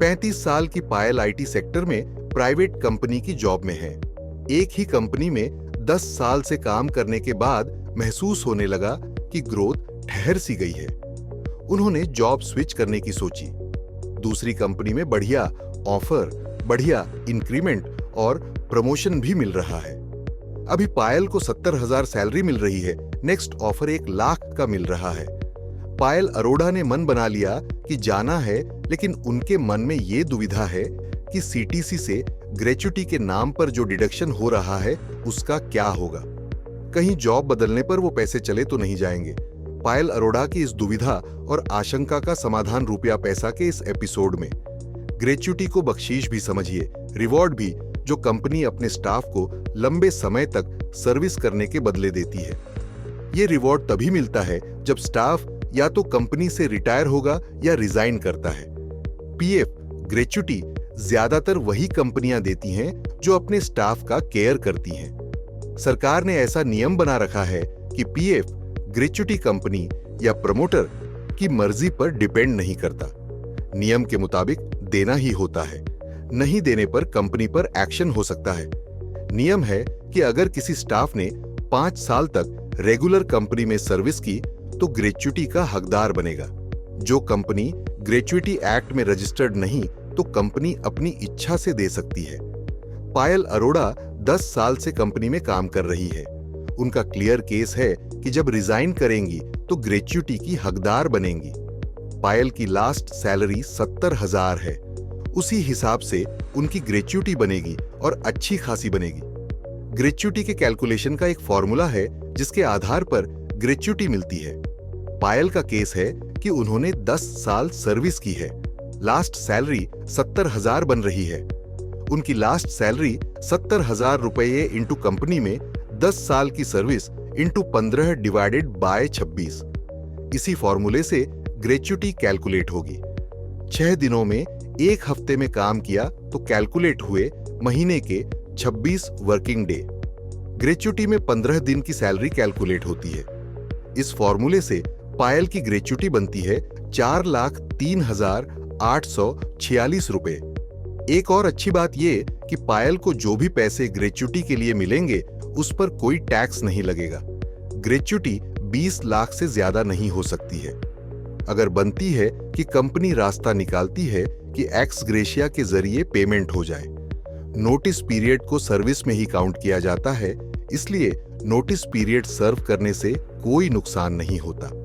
35 साल की पायल IT sector में प्राइवेट कंपनी की जॉब में है। एक ही कंपनी में 10 साल से काम करने के बाद महसूस होने लगा कि ग्रोथ ठहर सी गई है। उन्होंने जॉब स्विच करने की सोची। दूसरी कंपनी में बढ़िया ऑफर, बढ़िया इंक्रीमेंट और प्रमोशन भी मिल रहा है। अभी पायल को 70,000 सैलरी मिल रही है, नेक्स्ट ऑफर 1 लाख का मिल रहा है। पायल अरोड़ा ने मन बना लिया कि जाना है, लेकिन उनके मन में ये दुविधा है कि सीटीसी से ग्रेच्युटी के नाम पर जो डिडक्शन हो रहा है उसका क्या होगा। कहीं जॉब बदलने पर वो पैसे चले तो नहीं जाएंगे। पायल अरोड़ा की इस दुविधा और आशंका का समाधान रुपया पैसा के इस एपिसोड में। ग्रेच्युटी को बख्शीश भी समझिए, रिवॉर्ड भी, जो कंपनी अपने स्टाफ को लंबे समय तक सर्विस करने के बदले देती है। ये रिवॉर्ड तभी मिलता है जब स्टाफ या तो कंपनी से रिटायर होगा या रिजाइन करता है। पीएफ, ग्रेच्युटी ज्यादातर वही कंपनियां देती हैं जो अपने स्टाफ का केयर करती हैं। सरकार ने ऐसा नियम बना रखा है कि पीएफ ग्रेच्युटी कंपनी या प्रमोटर की मर्जी पर डिपेंड नहीं करता। नियम के मुताबिक देना ही होता है, नहीं देने पर कंपनी पर एक्शन हो सकता है। नियम है कि अगर किसी स्टाफ ने 5 साल तक रेगुलर कंपनी में सर्विस की तो ग्रेच्युटी का हकदार बनेगा। जो कंपनी ग्रेच्युटी एक्ट में रजिस्टर्ड नहीं तो कंपनी अपनी इच्छा से दे सकती है। पायल अरोड़ा 10 साल से कंपनी में काम कर रही है। उनका क्लियर केस है कि जब रिजाइन करेंगी तो ग्रेच्युटी की हकदार बनेंगी। पायल की लास्ट सैलरी 70,000 है। उसी हिसाब से उनकी ग्रेच्युटी बनेगी और अच्छी खासी बनेगी। ग्रेच्युटी के कैलकुलेशन का एक फॉर्मूला है जिसके आधार पर ग्रेच्युटी मिलती है। पायल का केस है कि उन्होंने 10 साल सर्विस की है, लास्ट सैलरी 70,000 बन रही है। उनकी लास्ट सैलरी 70,000 रुपये इंटू कंपनी में 10 साल की सर्विस इंटू 15 डिवाइडेड बाय 26। इसी फॉर्मूले से ग्रेच्युटी कैलकुलेट होगी। 6 दिनों में 1 हफ्ते में काम किया तो कैलकुलेट हुए महीने के 26 वर्किंग डे। ग्रेच्युटी में 15 दिन की सैलरी कैलकुलेट होती है। इस फॉर्मूले से पायल की ग्रेच्युटी बनती है 4,03,846 रुपए। एक और अच्छी बात यह कि पायल को जो भी पैसे ग्रेच्युटी के लिए मिलेंगे उस पर कोई टैक्स नहीं लगेगा। ग्रेच्युटी 20 लाख से ज्यादा नहीं हो सकती है। अगर बनती है कि कंपनी रास्ता निकालती है कि एक्स ग्रेशिया के जरिए पेमेंट हो जाए। नोटिस पीरियड को सर्विस में ही काउंट किया जाता है, इसलिए नोटिस पीरियड सर्व करने से कोई नुकसान नहीं होता।